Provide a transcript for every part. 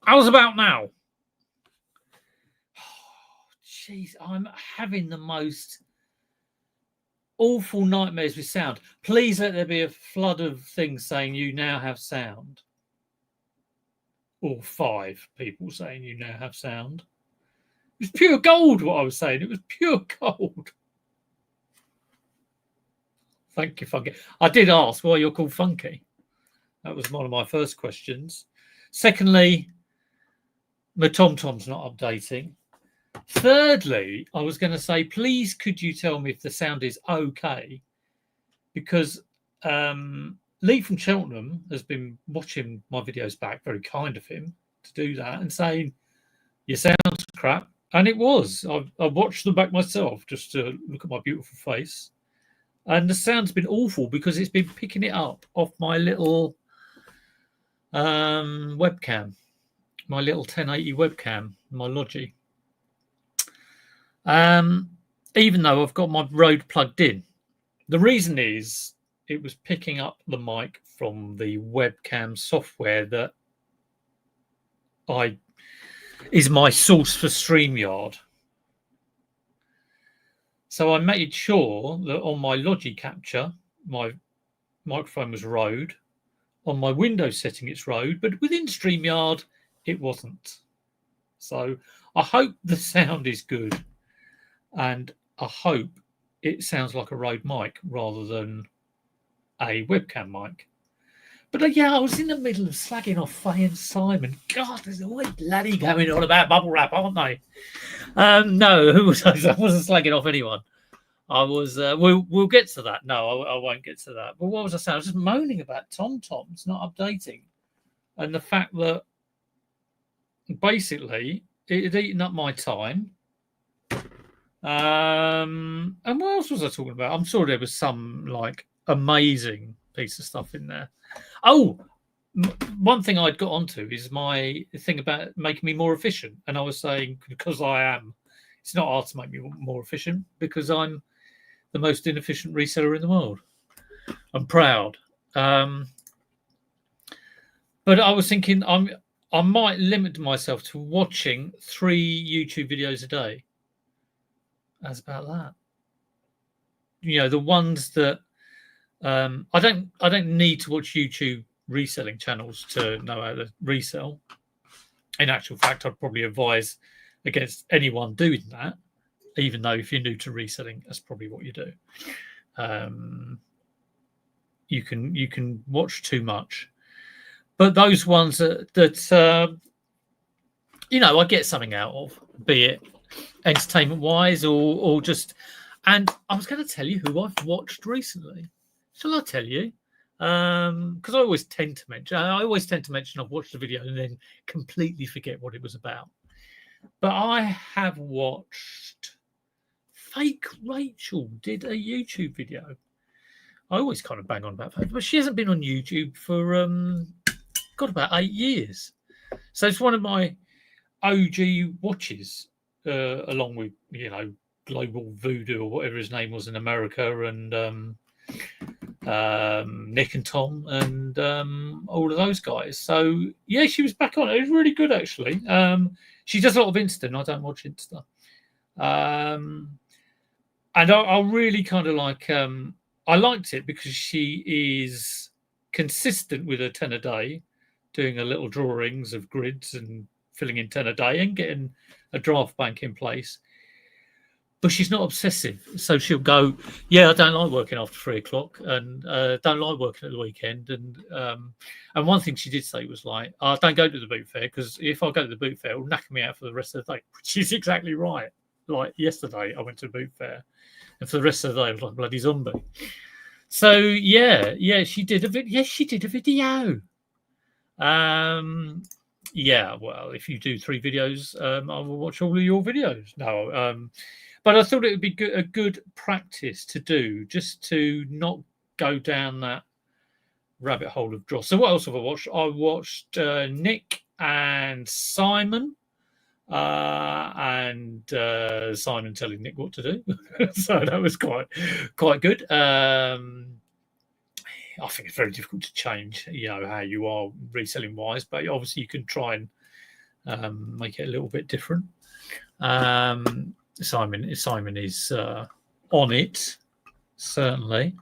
How's about now? Jeez, I'm having the most awful nightmares with sound. Please let there be a flood of things saying you now have sound. Or 5 people saying you now have sound. It was pure gold what I was saying. It was pure gold. Thank you, Funky. I did ask why you're called Funky. That was one of my first questions. Secondly, my TomTom's not updating. Thirdly, I was going to say, please could you tell me if the sound is okay? Because Lee from Cheltenham has been watching my videos back, very kind of him to do that, and saying, your sound's crap. And it was. I watched them back myself just to look at my beautiful face. And the sound's been awful because it's been picking it up off my little webcam, my little 1080 webcam, my Logi. Even though I've got my Rode plugged in. The reason is it was picking up the mic from the webcam software that is my source for StreamYard. So I made sure that on my Logi capture, my microphone was Rode. On my Windows setting, it's Rode, but within StreamYard, it wasn't. So I hope the sound is good, and I hope it sounds like a Rode mic rather than a webcam mic. But yeah, I was in the middle of slagging off Faye and Simon. God, there's always bloody going on about bubble wrap, aren't they? No, I wasn't slagging off anyone. I was. We'll get to that. No, I won't get to that. But what was I saying? I was just moaning about TomTom's not updating, and the fact that basically it had eaten up my time. And what else was I talking about? I'm sure there was some like amazing piece of stuff in there. Oh, one thing I'd got onto is my thing about making me more efficient, and I was saying because I am, it's not hard to make me more efficient because I'm the most inefficient reseller in the world. I'm proud. But I was thinking I might limit myself to watching 3 YouTube videos a day. That's about that. You know, the ones that I don't need to watch YouTube reselling channels to know how to resell. In actual fact, I'd probably advise against anyone doing that, even though if you're new to reselling, that's probably what you do. You can watch too much, but those ones that you know I get something out of, be it entertainment wise or just. And I was going to tell you who I've watched recently. Shall I tell you? Because I always tend to mention I've watched a video and then completely forget what it was about. But I have watched Fake Rachel did a YouTube video. I always kind of bang on about that, but she hasn't been on YouTube for about 8 years. So it's one of my OG watches, along with Global Voodoo or whatever his name was in America, and Nick and Tom, and all of those guys. So yeah, she was back on. It was really good actually. She does a lot of Insta, and I don't watch Insta. And I really kind of like. I liked it because she is consistent with her 10 a day, doing her little drawings of grids and filling in 10 a day and getting a draft bank in place. But she's not obsessive. So she'll go, yeah, I don't like working after 3 o'clock and don't like working at the weekend. And one thing she did say was like, I don't go to the boot fair because if I go to the boot fair, it'll knack me out for the rest of the day, which is exactly right. Like yesterday, I went to the boot fair and for the rest of the day, I was like a bloody zombie. So, yeah, she did a video. Yes, she did a video. Yeah, well, if you do 3 videos, I will watch all of your videos. No, but I thought it would be a good practice to do, just to not go down that rabbit hole of dross. So what else have I watched? I watched Nick and Simon, and Simon telling Nick what to do. So that was quite good. I think it's very difficult to change, how you are reselling wise, but obviously you can try and make it a little bit different. Simon is on it, certainly.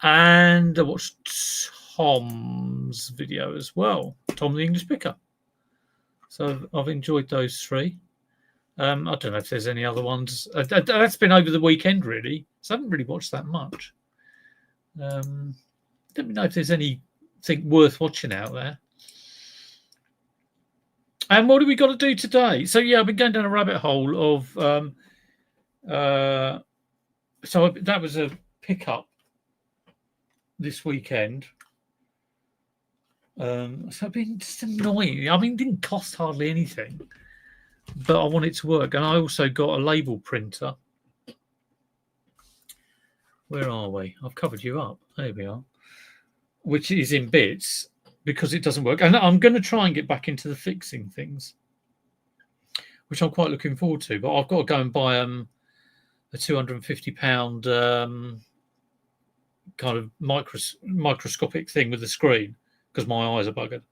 And I watched Tom's video as well, Tom the English Picker. So I've enjoyed those three. I don't know if there's any other ones. That's been over the weekend, really. So I haven't really watched that much. Let me know if there's anything worth watching out there. And what do we got to do today? So, yeah, I've been going down a rabbit hole of... so that was a pickup this weekend. So I've been just annoying. I mean, it didn't cost hardly anything, but I want it to work. And I also got a label printer. Where are we? I've covered you up. There we are. Which is in bits because it doesn't work. And I'm going to try and get back into the fixing things, which I'm quite looking forward to. But I've got to go and buy a £250 kind of microscopic thing with the screen because my eyes are buggered.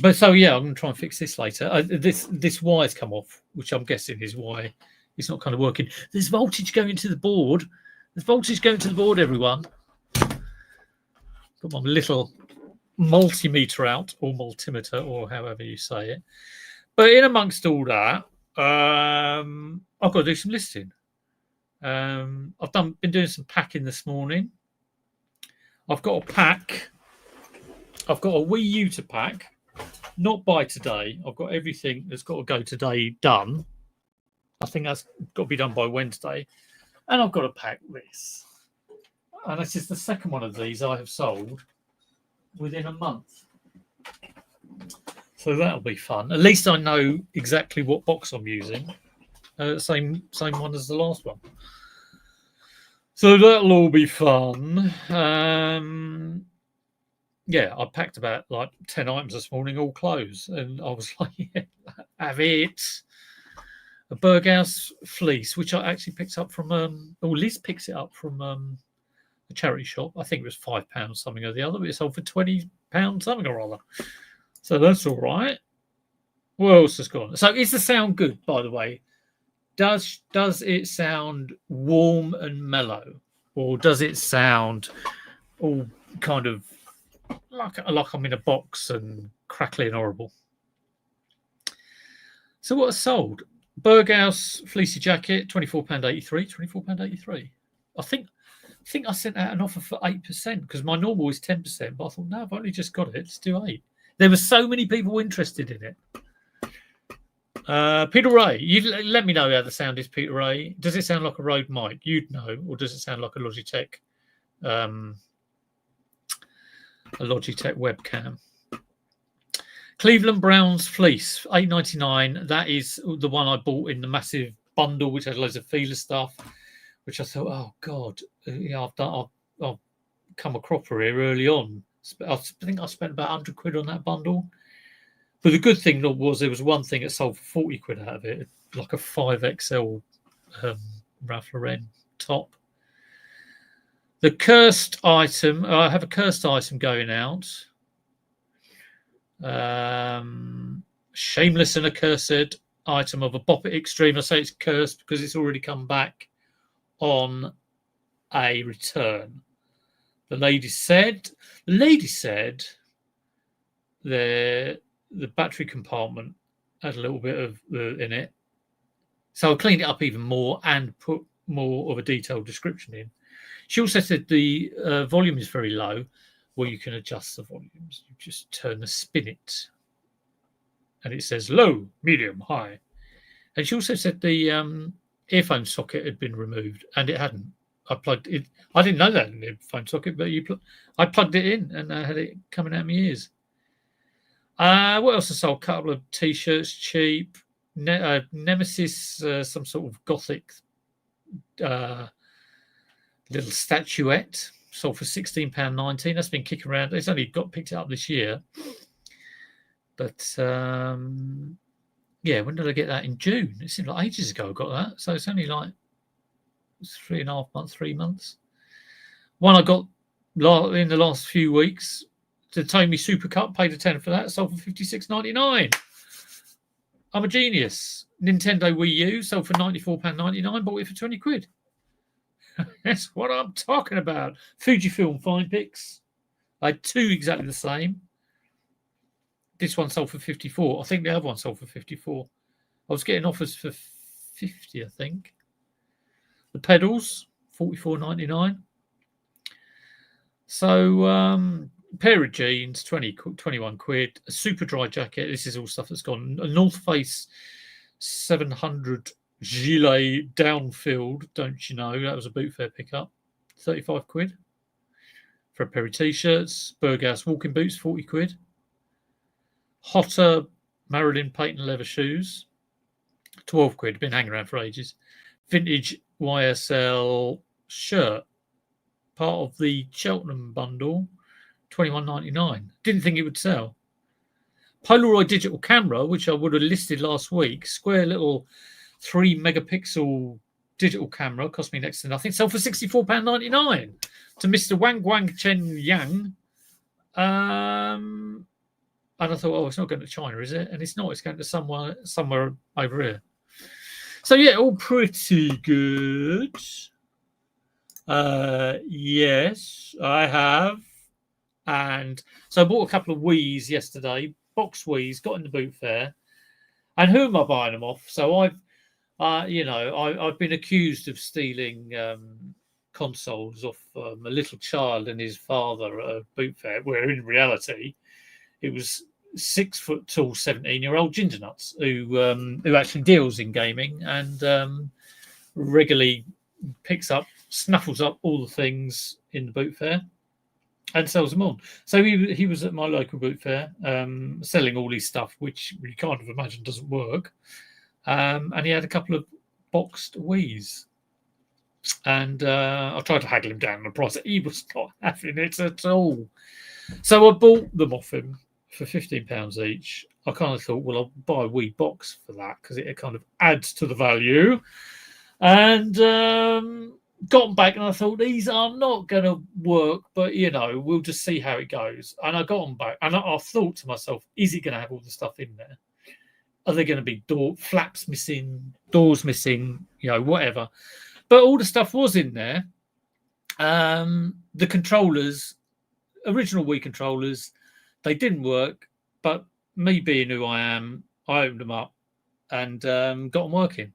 But so, yeah, I'm going to try and fix this later. This wire's come off, which I'm guessing is why it's not kind of working. There's voltage going to the board. There's voltage going to the board, everyone. Got my little multimeter out, or multimeter, or however you say it. But in amongst all that, I've got to do some listing. I've been doing some packing this morning. I've got a pack. I've got a Wii U to pack. Not by today. I've got everything that's got to go today done. I think that's got to be done by Wednesday. And I've got to pack this. And this is the second one of these I have sold within a month. So that'll be fun. At least I know exactly what box I'm using. Same one as the last one. So that'll all be fun. Yeah, I packed about like 10 items this morning, all clothes. And I was like, yeah, have it. A Berghaus fleece, which I actually picked up from, Liz picks it up from a charity shop. I think it was £5 something or the other, but it sold for £20 something or other. So that's all right. What else has gone? So is the sound good, by the way? Does it sound warm and mellow? Or does it sound all kind of like I'm in a box and crackly and horrible? So what I sold? Berghaus fleecy jacket, £24.83. £24.83. I think I sent out an offer for 8% because my normal is 10%. But I thought, no, I've only just got it. Let's do 8. There were so many people interested in it. Peter Ray, you let me know how the sound is, Peter Ray. Does it sound like a Rode mic? You'd know, or does it sound like a Logitech webcam? Cleveland Browns fleece, $8.99. That is the one I bought in the massive bundle, which had loads of feeler stuff. Which I thought, oh God, I've come a cropper here early on. I think I spent about £100 on that bundle. But the good thing was there was one thing that sold for £40 out of it, like a 5XL Ralph Lauren top. The cursed item, I have a cursed item going out. Shameless and accursed item of a Bop It Extreme. I say it's cursed because it's already come back on a return. The lady said the battery compartment had a little bit of in it. So I cleaned it up even more and put more of a detailed description in. She also said the volume is very low. Well, you can adjust the volumes. You just turn the spinet. And it says low, medium, high. And she also said the earphone socket had been removed, and it hadn't. I plugged it. I didn't know that in the earphone socket, but I plugged it in, and I had it coming out of my ears. What else I sold? A couple of T-shirts, cheap. Nemesis, some sort of gothic little statuette, sold for £16.19. That's been kicking around. It's only got picked up this year. But yeah, when did I get that? In June. It seemed like ages ago I got that. So it's only like 3.5 months, 3 months. One I got in the last few weeks, The Tommy Super Cup, paid a tenner for that, sold for $56.99. I'm a genius. Nintendo Wii U sold for £94.99, bought it for 20 quid. That's what I'm talking about. Fujifilm Fine Pix. I had two exactly the same. This one sold for 54. I think the other one sold for 54. I was getting offers for 50, I think. The pedals, 44.99. So, pair of jeans, 21 quid. A super dry jacket. This is all stuff that's gone. A North Face 700 gilet downfilled. Don't you know? That was a boot fair pickup. 35 quid. For a pair of t-shirts. Berghaus walking boots, 40 quid. Hotter Marilyn Payton leather shoes, 12 quid. Been hanging around for ages. Vintage YSL shirt, part of the Cheltenham bundle, 21.99. Didn't think it would sell. Polaroid digital camera, which I would have listed last week, square little 3 megapixel digital camera, cost me next to nothing, sold for £64.99 to Mr. Wang Guang Chen Yang. And I thought, oh, it's not going to China, is it? And it's not. It's going to somewhere over here. So, yeah, all pretty good. Yes, I have. And so I bought a couple of Wiis yesterday, box Wiis, got in the boot fair. And who am I buying them off? So I've been accused of stealing consoles off a little child and his father at a boot fair, where in reality it was 6 foot tall 17-year-old ginger nuts who actually deals in gaming and regularly snuffles up all the things in the boot fair and sells them on. So he was at my local boot fair selling all his stuff, which you kind of imagine doesn't work. And he had a couple of boxed Wiis. And I tried to haggle him down on the price. He was not having it at all. So I bought them off him for £15 each. I kind of thought, well, I'll buy a Wii box for that because it kind of adds to the value. And got them back and I thought, these are not going to work, but, we'll just see how it goes. And I got them back and I thought to myself, is it going to have all the stuff in there? Are there going to be flaps missing, doors missing, whatever? But all the stuff was in there. The controllers, original Wii controllers, they didn't work. But me being who I am, I opened them up and got them working.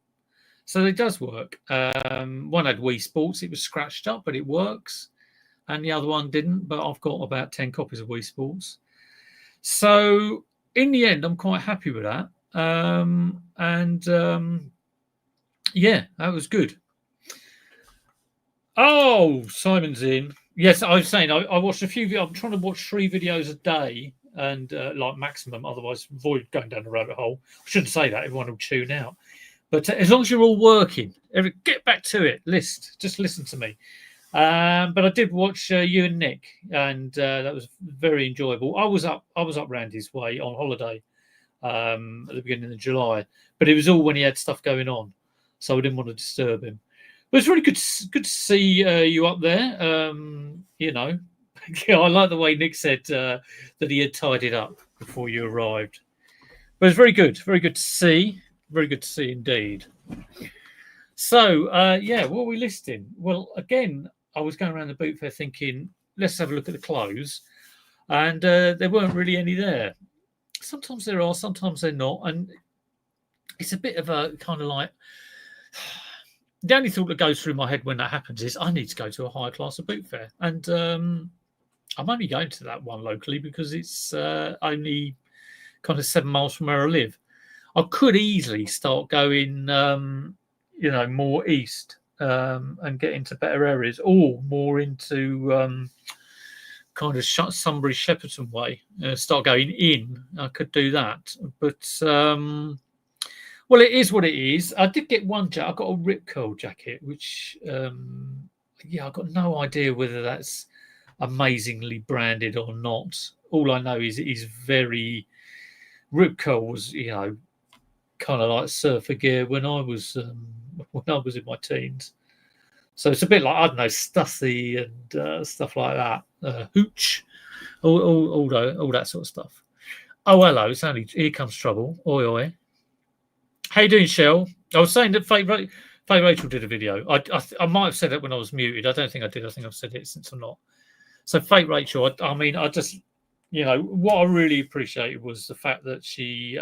So it does work. One had Wii Sports. It was scratched up, but it works. And the other one didn't. But I've got about 10 copies of Wii Sports. So in the end, I'm quite happy with that. Yeah, that was good. Oh, Simon's in. Yes, I was saying I watched a few. I'm trying to watch 3 videos a day, and like maximum. Otherwise, avoid going down the rabbit hole. I shouldn't say that. Everyone will tune out. But as long as you're all working, get back to it. Just listen to me. But I did watch you and Nick, and that was very enjoyable. I was up Randy's way on holiday at the beginning of July, but it was all when he had stuff going on, so I didn't want to disturb him. But it's really good to see you up there. I like the way Nick said that he had tidied up before you arrived. But it's very good to see. Very good to see indeed. So, what are we listing? Well, again, I was going around the boot fair thinking, let's have a look at the clothes. And there weren't really any there. Sometimes there are, sometimes they're not. And it's a bit of a kind of like... The only thought that goes through my head when that happens is I need to go to a higher class of boot fair. And I'm only going to that one locally because it's only kind of 7 miles from where I live. I could easily start going, more east and get into better areas, or more into kind of Sunbury, Shepperton way. Start going in. I could do that, but well, it is what it is. I did get one jacket. I got a Rip Curl jacket, which I've got no idea whether that's amazingly branded or not. All I know is it is very. Rip Curl was, kind of like surfer gear when I was in my teens. So it's a bit like, I don't know, Stussy and stuff like that. Hooch. all that sort of stuff. Oh, hello, it's only here comes trouble. Oi, oi. How you doing, Shell? I was saying that Faye Rachel did a video. I might have said it when I was muted. I don't think I did. I think I've said it since I'm not. So Faye Rachel, I mean, I just, what I really appreciated was the fact that she's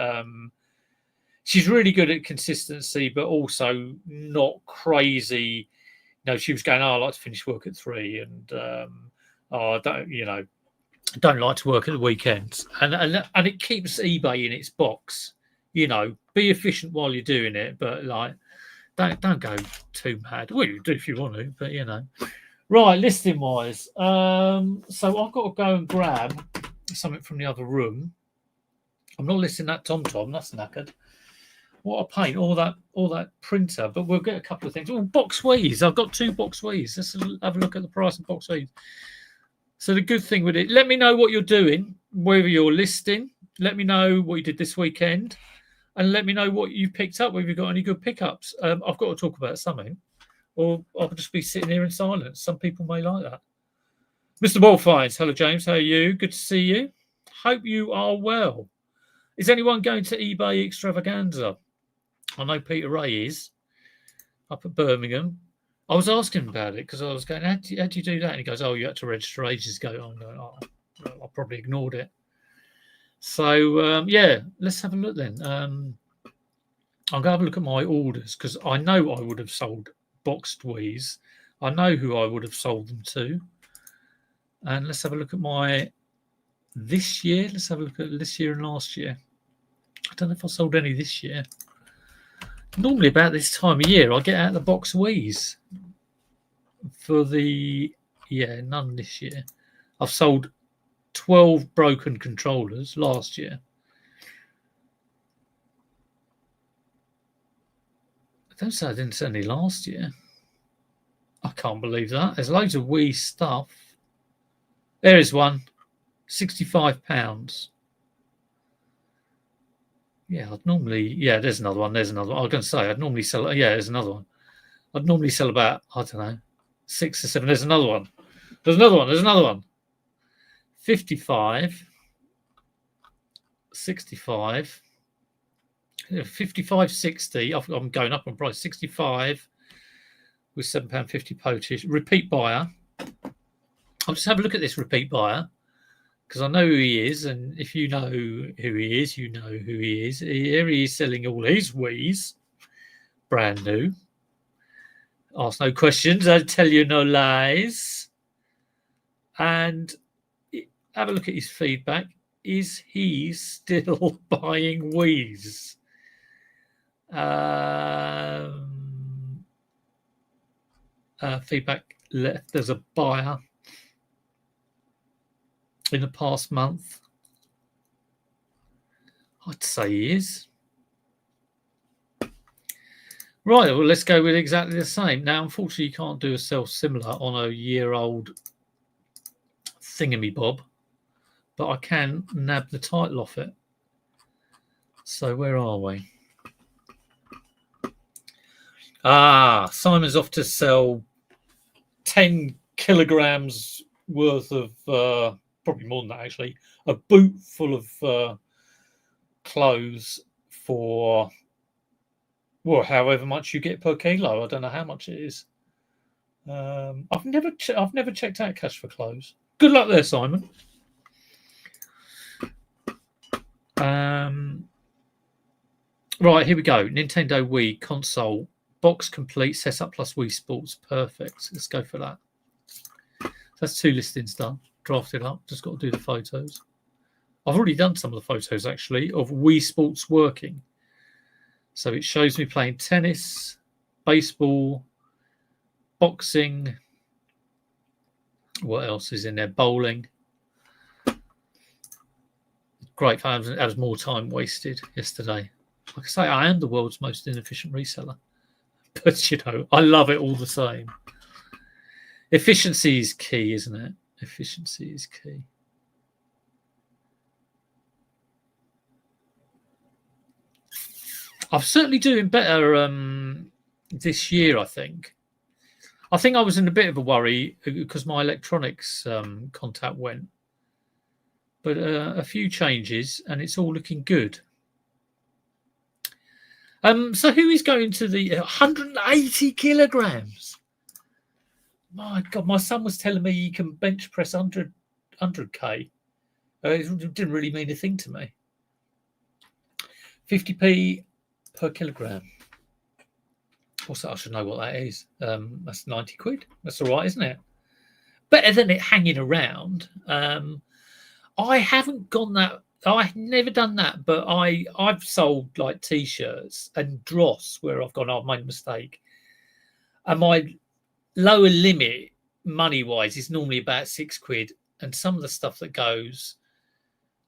really good at consistency, but also not crazy. She was going, I like to finish work at 3, and I don't like to work at the weekends, and it keeps eBay in its box. Be efficient while you're doing it, but like, don't go too mad. Well, you do if you want to, but right. Listing wise, so I've got to go and grab something from the other room. I'm not listing that TomTom. That's knackered. What a pain! All that printer, but we'll get a couple of things. Oh, Boxwees. I've got 2 Boxwees. Let's have a look at the price of Boxwees. So the good thing with it, let me know what you're doing, whether you're listing. Let me know what you did this weekend, and let me know what you picked up, whether you've got any good pickups. I've got to talk about something, or I'll just be sitting here in silence. Some people may like that. Mr. Wallfines, hello, James. How are you? Good to see you. Hope you are well. Is anyone going to eBay Extravaganza? I know Peter Ray is up at Birmingham. I was asking him about it because I was going, how do you do that? And he goes, oh, you had to register ages ago. I probably ignored it. So, let's have a look then. I'll go have a look at my orders because I know I would have sold Boxwees. I know who I would have sold them to. And let's have a look at this year. Let's have a look at this year and last year. I don't know if I sold any this year. Normally about this time of year, I get out the Boxwees for none this year. I've sold 12 broken controllers last year. I don't say I didn't sell any last year. I can't believe that. There's loads of Wii stuff. There is one, £65. Yeah, there's another one. I was going to say, I'd normally sell, there's another one. I'd normally sell about, 6 or 7. There's another one. There's another one. 55, 65, 55, 60. I'm going up on price. 65 with £7.50 postage. Repeat buyer. I'll just have a look at this repeat buyer because I know who he is, and if you know who he is, you know who he is. Here he is selling all his Wiis, brand new. Ask no questions, I tell you no lies. And have a look at his feedback. Is he still buying Wiis? Feedback left. There's a buyer in the past month. I'd say he is. Right, well, let's go with exactly the same. Now, unfortunately, you can't do a self-similar on a year-old thingamy-bob, but I can nab the title off it. So where are we? Simon's off to sell 10 kilograms worth of, probably more than that actually, a boot full of clothes for, well, however much you get per kilo. I don't know how much it is. I've never checked out cash for clothes. Good luck there, Simon. Right, here we go. Nintendo Wii console box complete, setup plus Wii Sports. Perfect. Let's go for that. That's 2 listings done. Drafted up. Just got to do the photos. I've already done some of the photos actually of Wii Sports working. So it shows me playing tennis, baseball, boxing. What else is in there? Bowling. Great fun. That was more time wasted yesterday. Like I say, I am the world's most inefficient reseller. But, I love it all the same. Efficiency is key, isn't it? Efficiency is key. I'm certainly doing better this year, I think. I think I was in a bit of a worry because my electronics contact went. but a few changes, and it's all looking good. So who is going to the 180 kilograms? My God, my son was telling me he can bench press 100k. It didn't really mean a thing to me. 50p per kilogram. What's that? I should know what that is. That's 90 quid. That's all right, isn't it? Better than it hanging around. I haven't gone that. I've never done that, but I've sold like t-shirts and dross where I've gone, I've made a mistake. And my lower limit money-wise is normally about 6 quid. And some of the stuff that goes,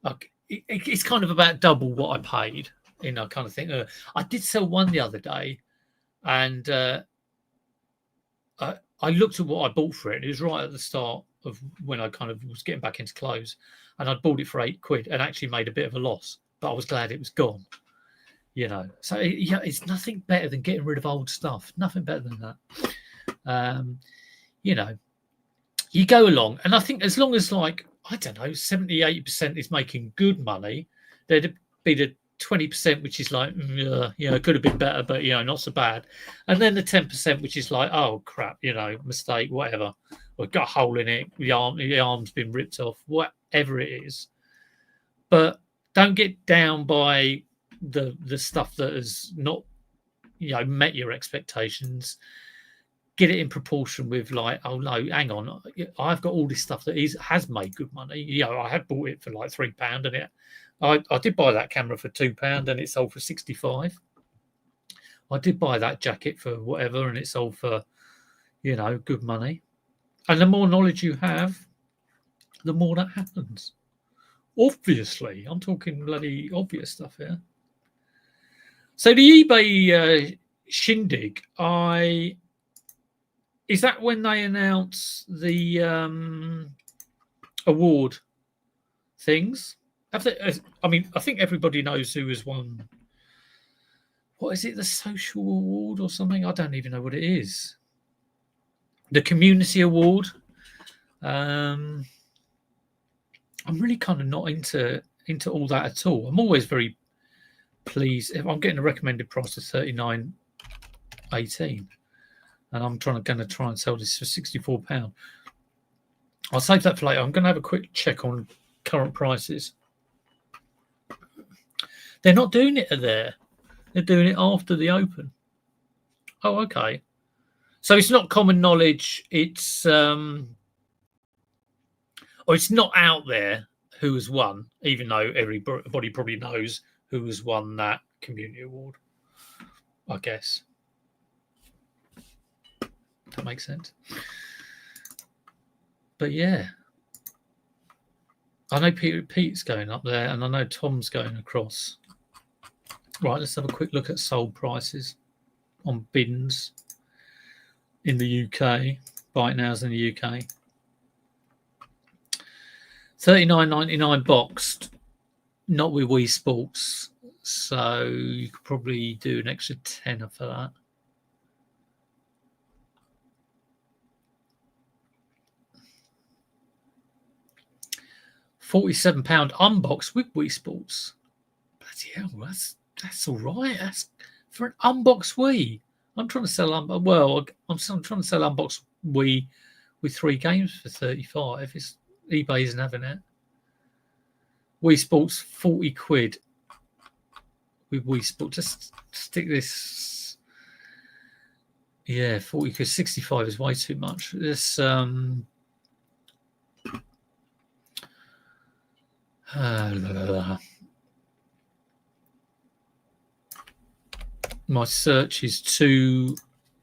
like, it's kind of about double what I paid. You know, kind of thing. I did sell one the other day, and I looked at what I bought for it. It was right at the start of when I kind of was getting back into clothes, and I'd bought it for 8 quid and actually made a bit of a loss. But I was glad it was gone. You know, so yeah, it's nothing better than getting rid of old stuff. Nothing better than that. You know, you go along, and I think as long as, like, I don't know, 70-80% is making good money, there'd be the 20% which is like, it could have been better, but not so bad. And then the 10% which is like, oh crap, mistake, whatever. Or got a hole in it, the arm's been ripped off, whatever it is. But don't get down by the stuff that has not met your expectations. Get it in proportion with, like, oh no, hang on, I've got all this stuff that has made good money. I had bought it for like £3, and I did buy that camera for £2 and it sold for 65. I did buy that jacket for whatever and it sold for, good money. And the more knowledge you have, the more that happens. Obviously, I'm talking bloody obvious stuff here. So the eBay shindig, is that when they announce the award things? I think everybody knows who has won. What is it? The social award or something? I don't even know what it is. The community award. I'm really kind of not into all that at all. I'm always very pleased if I'm getting a recommended price of $39.18, and I'm going to try and sell this for £64. I'll save that for later. I'm going to have a quick check on current prices. They're not doing it there. They're doing it after the open. Oh, okay. So it's not common knowledge. It's or it's not out there who has won, even though everybody probably knows who has won that community award, I guess. That makes sense. But yeah, I know Pete's going up there, and I know Tom's going across. Right, let's have a quick look at sold prices on bins in the UK. Buy nows in the UK. $39.99 boxed, not with Wii Sports. So you could probably do an extra tenner for that. £47 unboxed with Wii Sports. Bloody hell, that's all right. That's for an unboxed Wii. I'm trying to sell I'm trying to sell unboxed Wii with 3 games for 35. eBay isn't having it. Wii Sports 40 quid with Wii Sports. Just stick this. Yeah, 40 because 65 is way too much. This my search is too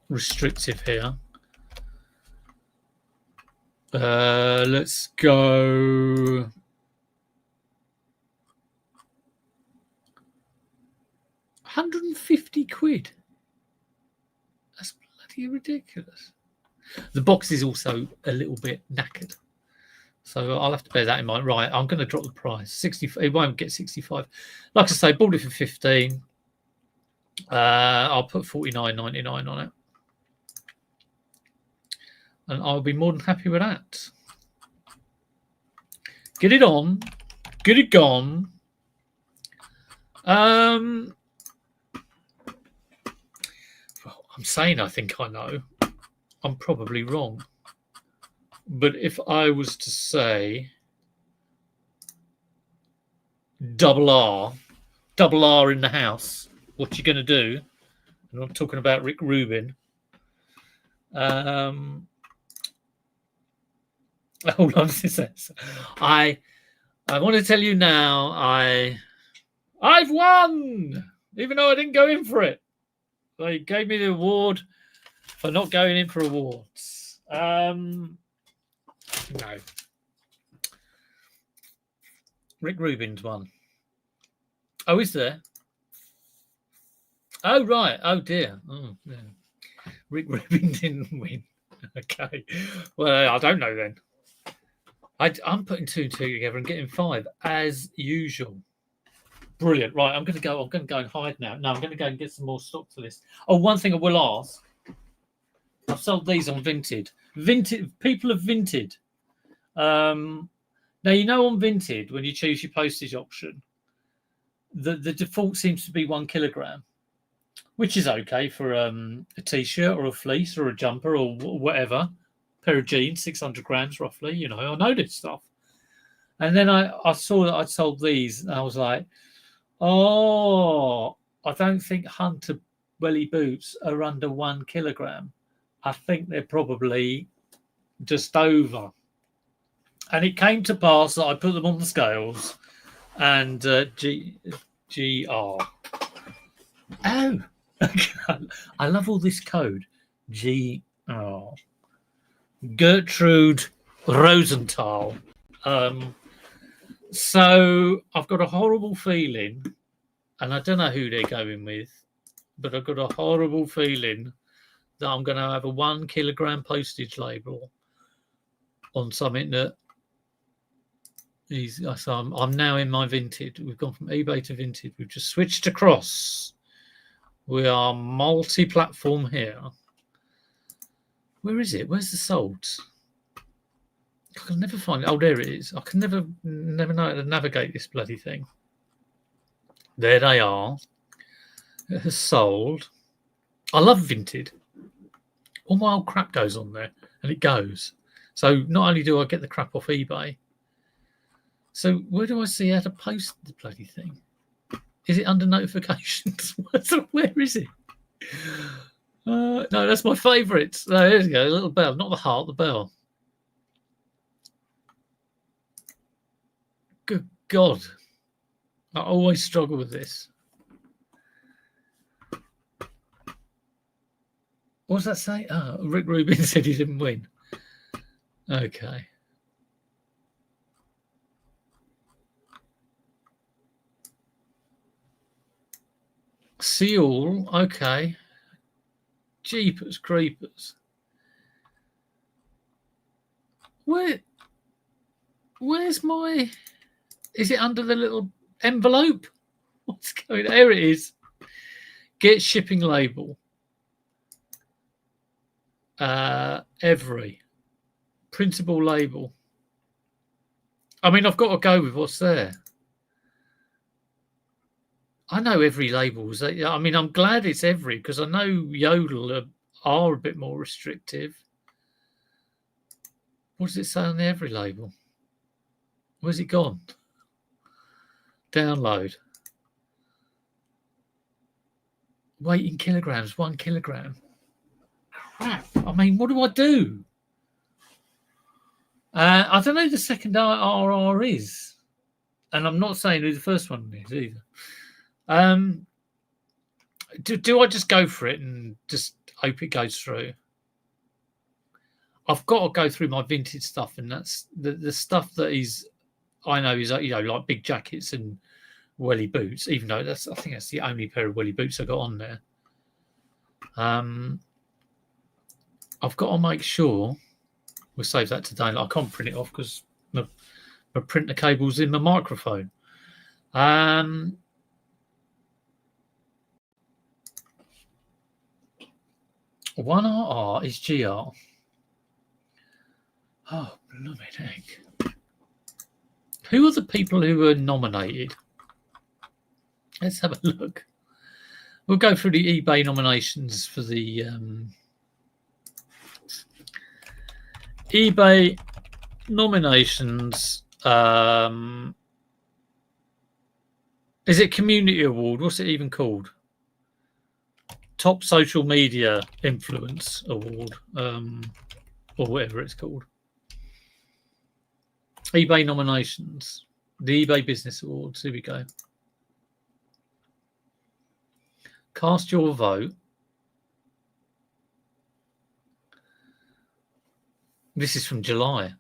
restrictive here. Let's go. £150. That's bloody ridiculous. The box is also a little bit knackered, so I'll have to bear that in mind. Right, I'm going to drop the price. 60. It won't get 65. Like I say, bought it for 15. I'll put $49.99 on it, and I'll be more than happy with that. Get it on, Get it gone. Well, I'm saying I think I know. I'm probably wrong. But if I was to say double R in the house, what you going to do? And I'm talking about Rick Rubin. Hold on, I want to tell you now. I've won, even though I didn't go in for it. They gave me the award for not going in for awards. No. Rick Rubin's won. Oh, is there? Oh, right. Oh, dear. Oh, yeah. Rick Rubin didn't win. Okay. Well, I don't know then. I'm putting 2 and 2 together and getting 5 as usual. Brilliant. Right, I'm going to go and hide now. No, I'm going to go and get some more stock to this. Oh, one thing I will ask. I've sold these on Vinted. People have Vinted. Now, you know, on Vinted, when you choose your postage option, the default seems to be 1 kilogram, which is okay for a t-shirt or a fleece or a jumper or whatever. Pair of jeans, 600 grams roughly. You know, I know this stuff. And then I saw that I'd sold these, and I was like, oh, I don't think Hunter welly boots are under 1 kilogram. I think they're probably just over. And it came to pass that I put them on the scales, and GR. Oh, I love all this code. GR. Gertrude Rosenthal. So I've got a horrible feeling, and I don't know who they're going with, but I've got a horrible feeling that I'm going to have a 1 kilogram postage label on something that is. So I'm now in my Vinted. We've gone from eBay to Vinted. We've just switched across. We are multi-platform here. Where is it? Where's the sold? I can never find it. Oh, there it is. I can never know how to navigate this bloody thing. There they are. It has sold. I love Vinted. All my old crap goes on there, and it goes. So not only do I get the crap off eBay, so where do I see how to post the bloody thing? Is it under notifications? Where is it? No, that's my favourite. No, there you go. A little bell, not the heart, the bell. Good God. I always struggle with this. What does that say? Oh, Rick Rubin said he didn't win. Okay. See all. Okay. Jeepers creepers. Where's my... Is it under the little envelope? What's going on? There it is. Get shipping label. Every. Printable label. I mean, I've got to go with what's there. I know every labels. I mean, I'm glad it's every, because I know Yodel are a bit more restrictive. What does it say on the every label? Where's it gone? Download. Weight in kilograms, 1 kilogram. Crap. I mean, what do I do? I don't know who the second RR is. And I'm not saying who the first one is either. Do I just go for it and just hope it goes through? I've got to go through my vintage stuff, and that's the stuff that is, I know is, you know, like big jackets and welly boots, even though I think that's the only pair of welly boots I got on there. I've got to make sure we'll save that today. I can't print it off because my printer cable's in my microphone. 1RR is GR. Oh, blooming heck. Who are the people who were nominated? Let's have a look. We'll go through the eBay nominations for the eBay nominations. Is it Community Award? What's it even called? Top Social Media Influence Award, or whatever it's called. eBay nominations. The eBay Business Awards. Here we go. Cast your vote. This is from July.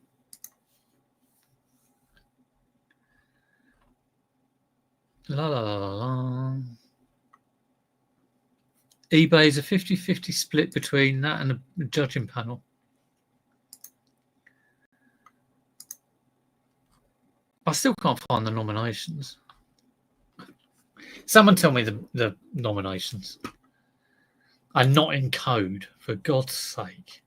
La la la la la. eBay is a 50-50 split between that and the judging panel. I still can't find the nominations. Someone tell me the nominations. I'm not in code, for God's sake.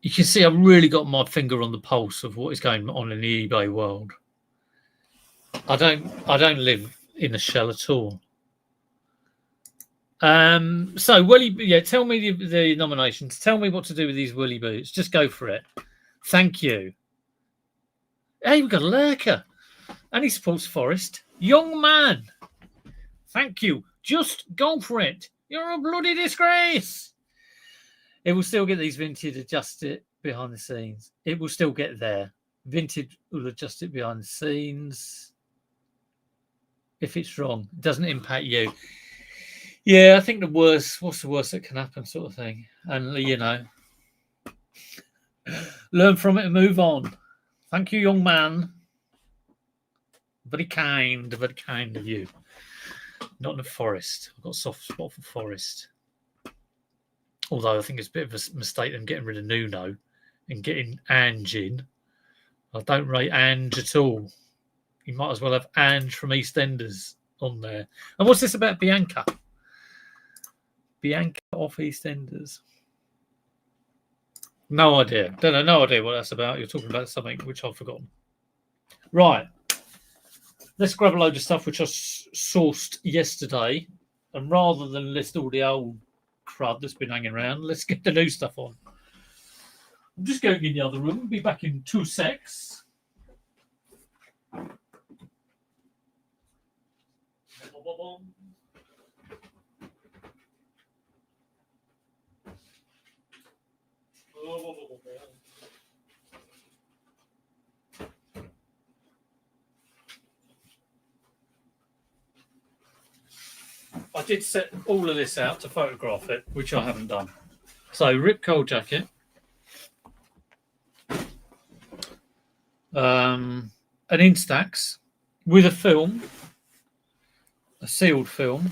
You can see I've really got my finger on the pulse of what is going on in the eBay world. I don't live in a shell at all. So Willie, yeah, tell me the nominations. Tell me what to do with these Willie boots. Just go for it. Thank you. Hey, we've got a lurker. And he supports Forest. Young man. Thank you. Just go for it. You're a bloody disgrace. It will still get these Vinted adjust it behind the scenes. It will still get there. Vinted will adjust it behind the scenes. If it's wrong, it doesn't impact you. Yeah, I think what's the worst that can happen sort of thing. And, you know, learn from it and move on. Thank you, young man. Very kind of you. Not in the Forest. I've got a soft spot for Forest. Although I think it's a bit of a mistake them getting rid of Nuno and getting Ange in. I don't rate Ange at all. You might as well have Ange from EastEnders on there. And what's this about Bianca? Bianca off EastEnders. No idea. Don't know. No idea what that's about. You're talking about something which I've forgotten. Right. Let's grab a load of stuff which I sourced yesterday. And rather than list all the old crud that's been hanging around, let's get the new stuff on. I'm just going in the other room. Be back in 2 secs. I did set all of this out to photograph it, which I haven't done. So, Rip Curl jacket. An Instax with a film, a sealed film.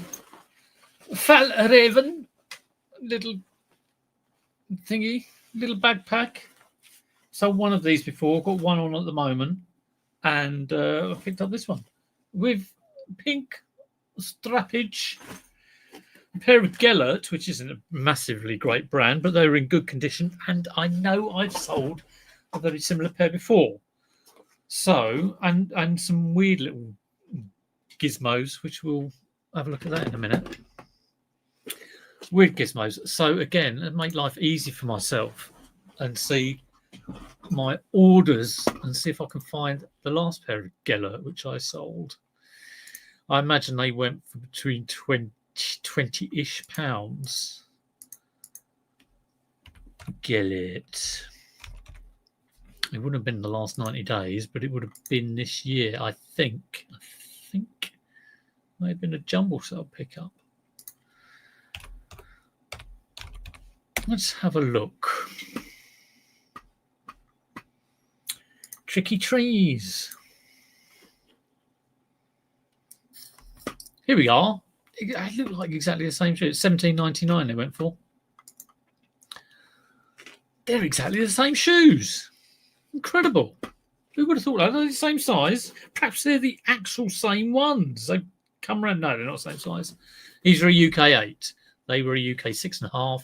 Fjällräven, little thingy, little backpack. So one of these before, got one on at the moment, and I picked up this one with pink strappage. A pair of Gellert, which isn't a massively great brand, but they were in good condition, and I know I've sold a very similar pair before. So, and some weird little gizmos, which we'll have a look at that in a minute. Weird gizmos. So again, make life easy for myself and see my orders and see if I can find the last pair of Gellert, which I sold. I imagine they went for between 20-ish pounds. Gellert. It wouldn't have been the last 90 days, but it would have been this year, I think. May have been a jumble sale pickup. Let's have a look. Tricky Trees. Here we are. It looked like exactly the same shoes. $17.99 they went for. They're exactly the same shoes. Incredible. Who would have thought that? They're the same size. Perhaps they're the actual same ones. They come around. No, they're not the same size. These are a UK 8. They were a UK 6.5.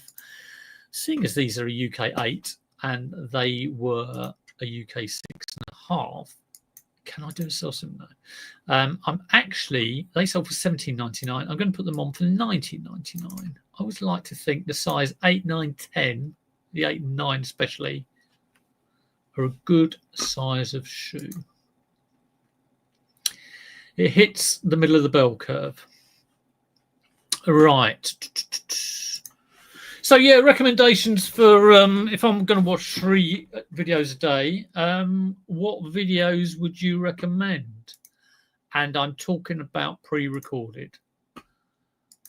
Seeing as these are a UK 8, and they were a UK 6.5. Can I do a sell sim? No. I'm actually, they sold for $17.99. I'm going to put them on for $19.99. I always like to think the size 8, 9, 10, the 8 and 9 especially, are a good size of shoe. It hits the middle of the bell curve. Right. So yeah, recommendations for if I'm going to watch 3 videos a day, what videos would you recommend? And I'm talking about pre-recorded.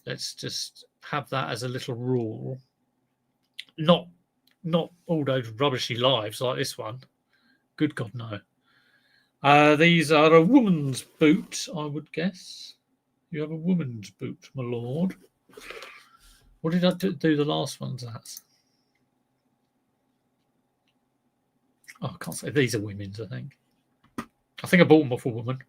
Let's just have that as a little rule. Not all those rubbishy lives like this one. Good God, no. These are a woman's boot, I would guess. You have a woman's boot, my lord. What did I do the last ones as? Oh, I can't say. These are women's, I think. I think I bought them off a woman.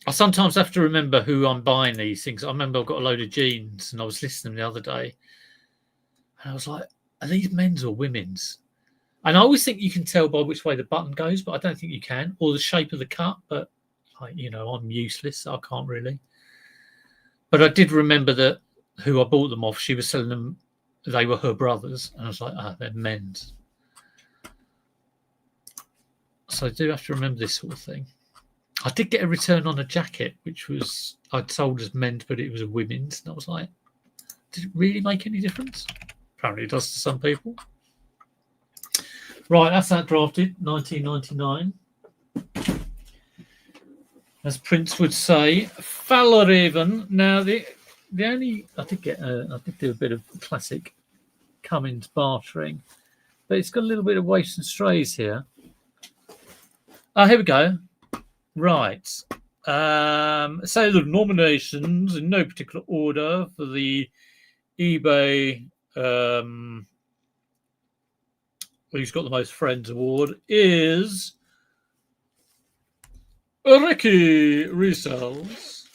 I sometimes have to remember who I'm buying these things. I remember I've got a load of jeans and I was listening the other day. And I was like, are these men's or women's? And I always think you can tell by which way the button goes, but I don't think you can. Or the shape of the cut. But, I'm useless. So I can't really. But I did remember that who I bought them off, she was selling them, they were her brothers. And I was like, they're men's. So I do have to remember this sort of thing. I did get a return on a jacket, which was, I'd sold as men's, but it was a women's. And I was like, did it really make any difference? Apparently it does to some people. Right, that's that drafted, 1999. As Prince would say, Fjällräven. Now, the only, I did do a bit of classic Cummins bartering, but it's got a little bit of waifs and strays here. Here we go. Right. So the nominations in no particular order for the eBay who's got the most friends award is Ricky Resells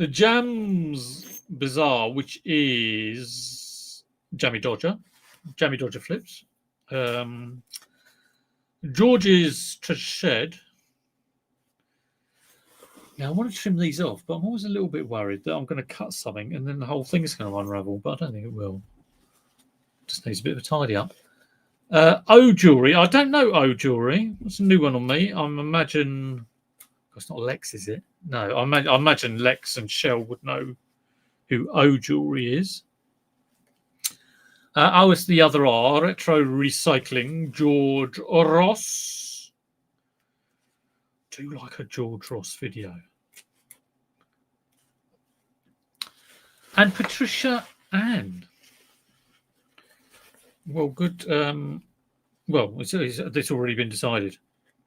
Jams Bizarre, which is Jammy Dodger flips. George's Treasure Shed. Now, I want to trim these off, but I'm always a little bit worried that I'm going to cut something and then the whole thing's going to unravel, but I don't think it will. Just needs a bit of a tidy up. O Jewelry. I don't know O Jewelry. That's a new one on me. I imagine... It's not Lex, is it? No, I imagine Lex and Shell would know who O Jewelry is. Is the other R, Retro Recycling, George Ross. Do like a George Ross video. And Patricia Ann. Well, good. It's already been decided.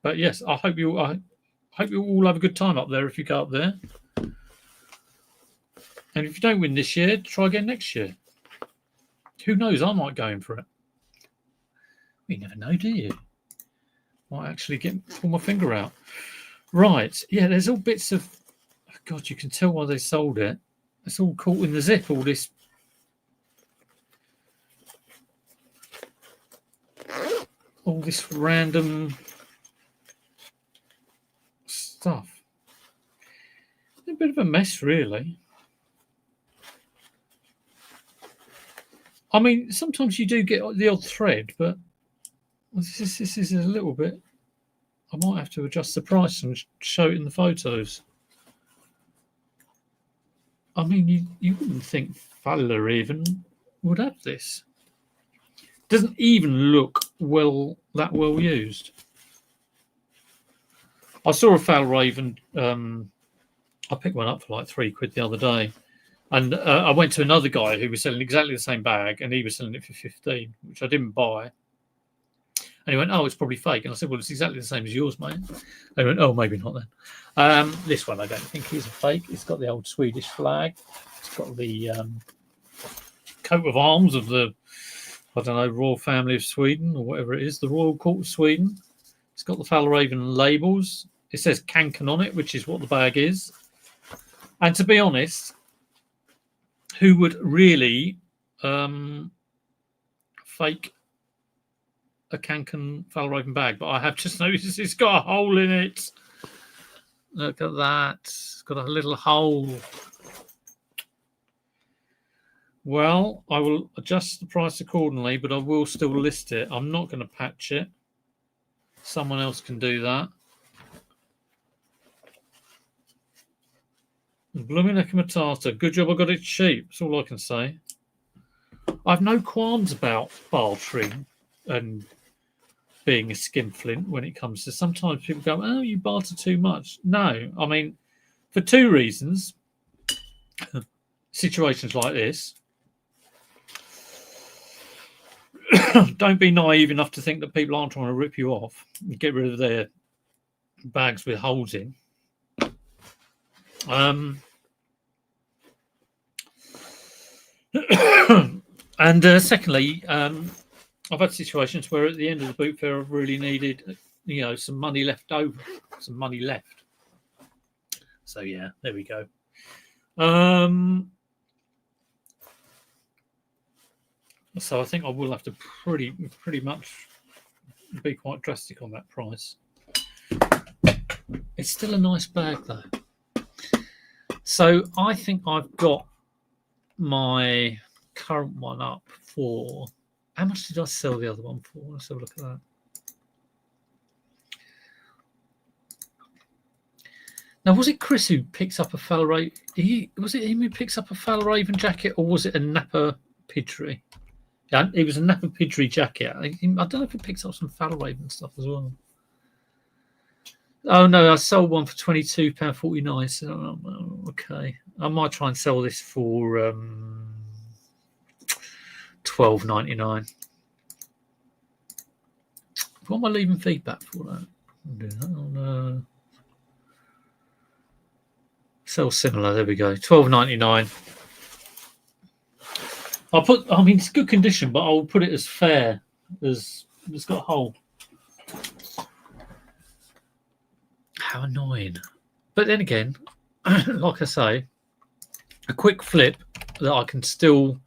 But yes, I hope you all have a good time up there if you go up there. And if you don't win this year, try again next year. Who knows? I might go in for it. You never know, do you? Might actually pull my finger out. Right. Yeah, there's all bits of... Oh God, you can tell why they sold it. It's all caught in the zip, all this... All this random stuff. A bit of a mess, really. I mean, sometimes you do get the odd thread, but this is a little bit... I might have to adjust the price and show it in the photos. I mean, you wouldn't think Fjällräven would have this. Doesn't even look that well used. I saw a Fjällräven. I picked one up for like £3 the other day, and I went to another guy who was selling exactly the same bag, and he was selling it for 15, which I didn't buy. And he went, "Oh, it's probably fake." And I said, "Well, it's exactly the same as yours, mate." And he went, "Oh, maybe not then." This one I don't think is a fake. It's got the old Swedish flag. It's got the coat of arms of the, I don't know, Royal Family of Sweden or whatever it is, the Royal Court of Sweden. It's got the Fjällräven labels. It says Kanken on it, which is what the bag is. And to be honest, who would really fake a Kanken Fjällräven bag, but I have just noticed it's got a hole in it. Look at that. It's got a little hole. Well, I will adjust the price accordingly, but I will still list it. I'm not going to patch it. Someone else can do that. Blooming Matata. Good job I got it cheap. That's all I can say. I've no qualms about bartering and being a skinflint when it comes to, sometimes people go, oh, you barter too much. No, I mean, for two reasons. Situations like this. Don't be naive enough to think that people aren't trying to rip you off and get rid of their bags with holes in. And secondly, I've had situations where at the end of the boot fair I've really needed, some money left over, some money left. So yeah, there we go. So I think I will have to pretty much be quite drastic on that price. It's still a nice bag though. So I think I've got my current one up for, how much did I sell the other one for? Let's have a look at that. Now, was it Chris who picks up a Fjällräven? Was it him who picks up a Fjällräven jacket, or was it a Napa Pidgey? Yeah, it was a Napa Pidgey jacket. I don't know if it picks up some Fjällräven stuff as well. Oh no, I sold one for £22.49. So okay, I might try and sell this for £12.99. What am I leaving feedback for that? I'll do that on sell similar. There we go. £12.99. I mean, it's good condition, but I'll put it as fair as it's got a hole. How annoying. But then again, like I say, a quick flip that I can still,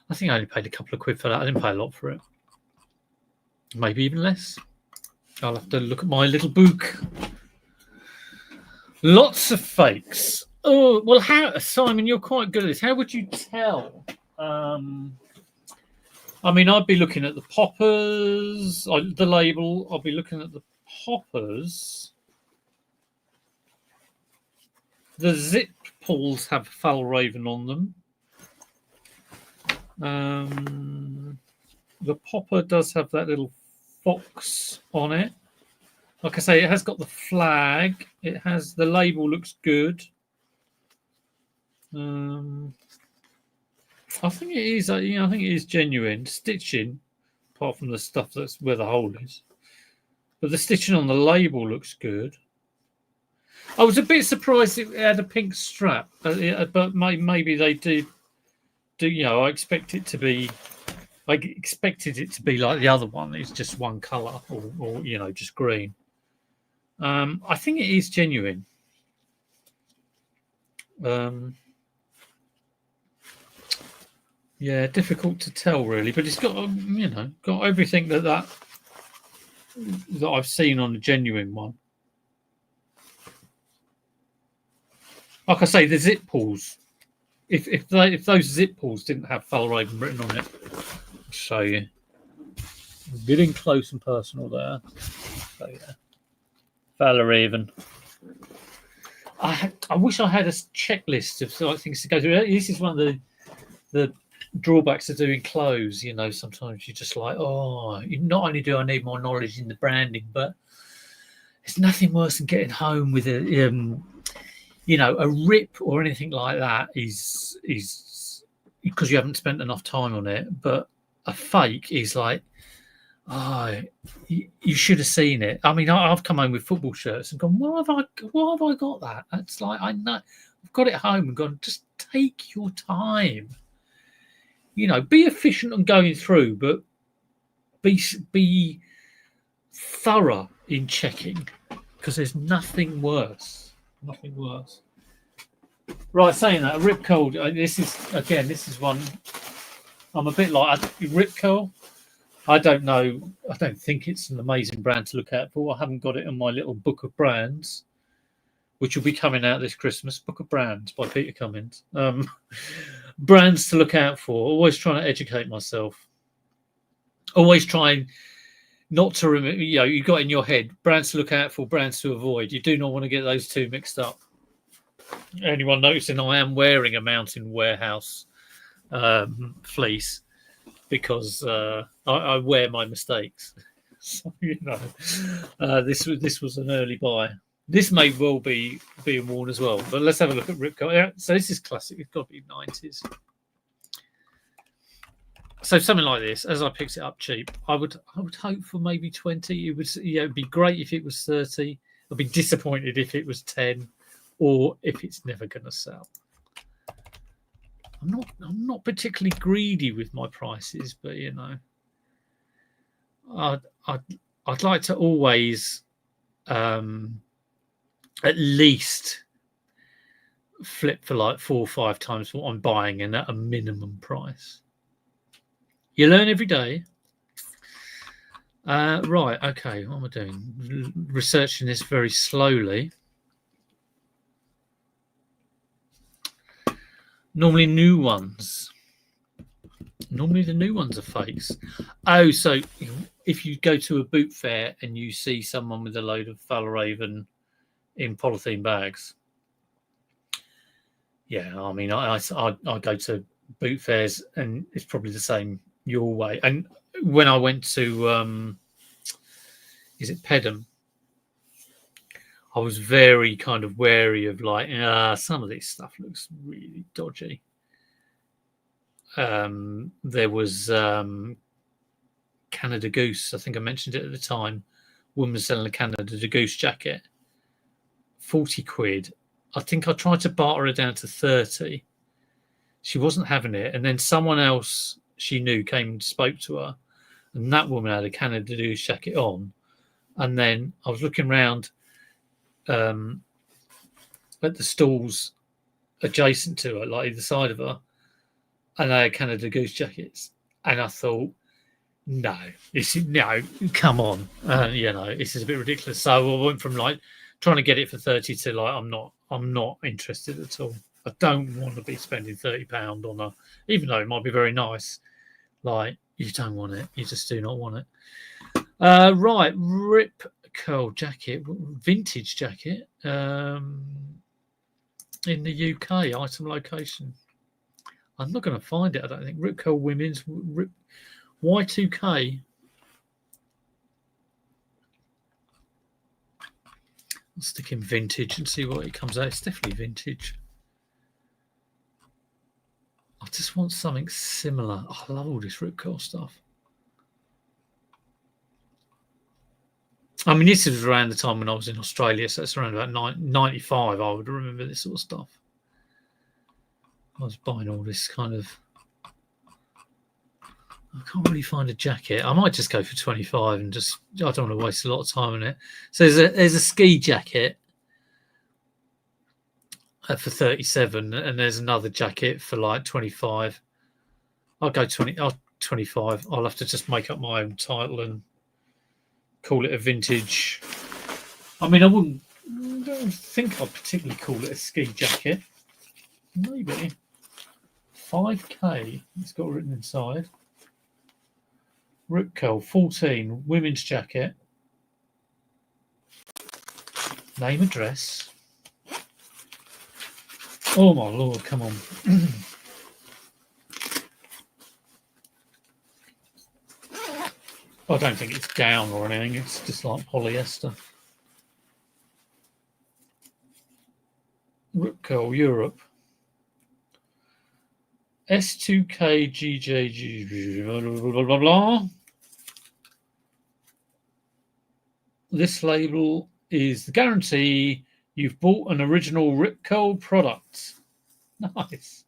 I think I only paid a couple of quid for that. I didn't pay a lot for it. Maybe even less. I'll have to look at my little book. Lots of fakes. Oh, well, Simon, you're quite good at this. How would you tell? I mean, I'd be looking at the poppers, the label. I'll be looking at the poppers. The zip pulls have Fjällräven on them. The popper does have that little fox on it. Like I say, it has got the flag. It has the label, looks good. I think it is. I think it is genuine stitching, apart from the stuff that's where the hole is. But the stitching on the label looks good. I was a bit surprised it had a pink strap, but maybe they do. I expected it to be like the other one. It's just one colour, or just green. I think it is genuine. Yeah, difficult to tell really, but it's got got everything that I've seen on the genuine one. Like I say, the zip pulls. If those zip pulls didn't have Fjällräven written on it, I'll show you. I'm getting close and personal there. So yeah, Fjällräven. I wish I had a checklist of things to go through. This is one of the drawbacks of doing clothes. Sometimes you're just like, not only do I need more knowledge in the branding, but it's nothing worse than getting home with a rip or anything like that is because you haven't spent enough time on it. But a fake is like, you should have seen it. I mean, I've come home with football shirts and gone, why have I got that? It's like, I know I've got it home and gone, just take your time. Be efficient on going through, but be thorough in checking, because there's nothing worse. Nothing worse. Right, saying that, Rip Curl, this is one I'm a bit like Rip Curl. I don't know. I don't think it's an amazing brand to look at, but I haven't got it in my little book of brands, which will be coming out this Christmas. Book of Brands by Peter Cummins. Brands to look out for. Always trying to educate myself. Always trying not to remember. You know, you got in your head brands to look out for, brands to avoid. You do not want to get those two mixed up. Anyone noticing I am wearing a Mountain Warehouse fleece because I wear my mistakes. So, you know, this was an early buy. This may well be being worn as well, but let's have a look at Rip Curl. Yeah, so this is classic. It's got to be 90s. So something like this, as I picked it up cheap, I would hope for maybe 20. It would, you know, it'd be great if it was 30. I'd be disappointed if it was 10, or if it's never going to sell. I'm not particularly greedy with my prices, but you know, I'd like to always at least flip for like 4 or 5 times what I'm buying, and at a minimum price. You learn every day. Right, okay, what am I doing? Researching this very slowly. Normally new ones. Normally the new ones are fakes. Oh, so if you go to a boot fair and you see someone with a load of Valraven in polythene bags, yeah, I mean, I go to boot fairs and it's probably the same your way. And when I went to, is it Pedham? I was very kind of wary of like, some of this stuff looks really dodgy. There was Canada Goose. I think I mentioned it at the time. Woman selling a Canada Goose jacket, 40 quid. I think I tried to barter her down to 30. She wasn't having it. And then someone else she knew came and spoke to her. And that woman had a Canada Goose jacket on. And then I was looking around at the stalls adjacent to her, like either side of her, and they had Canada Goose jackets. And I thought, no, come on. You know, this is a bit ridiculous. So I went from like trying to get it for 30 to like, I'm not interested at all. I don't want to be spending £30 on a, even though it might be very nice. Like, you don't want it. You just do not want it. Right, Rip Curl jacket, vintage jacket, in the UK, item location. I'm not going to find it, I don't think. Rip Curl women's, Rip Y2K. I'll stick in vintage and see what it comes out. It's definitely vintage. I just want something similar. Oh, I love all this Rip Curl stuff. I mean, this was around the time when I was in Australia, so it's around about 95. I would remember this sort of stuff. I was buying all this kind of. I can't really find a jacket. I might just go for 25 and just. I don't want to waste a lot of time on it. So there's a ski jacket for 37, and there's another jacket for like 25. I'll go 25. I'll have to just make up my own title and call it a vintage. I mean, I don't think I'd particularly call it a ski jacket. Maybe 5K. It's got written inside. Rip Curl 14 women's jacket. Name, address. Oh my lord! Come on. I don't think it's down or anything. It's just like polyester. Rip Curl Europe. S2KGJG. Blah, blah, blah, blah. This label is the guarantee you've bought an original Rip Curl product. Nice.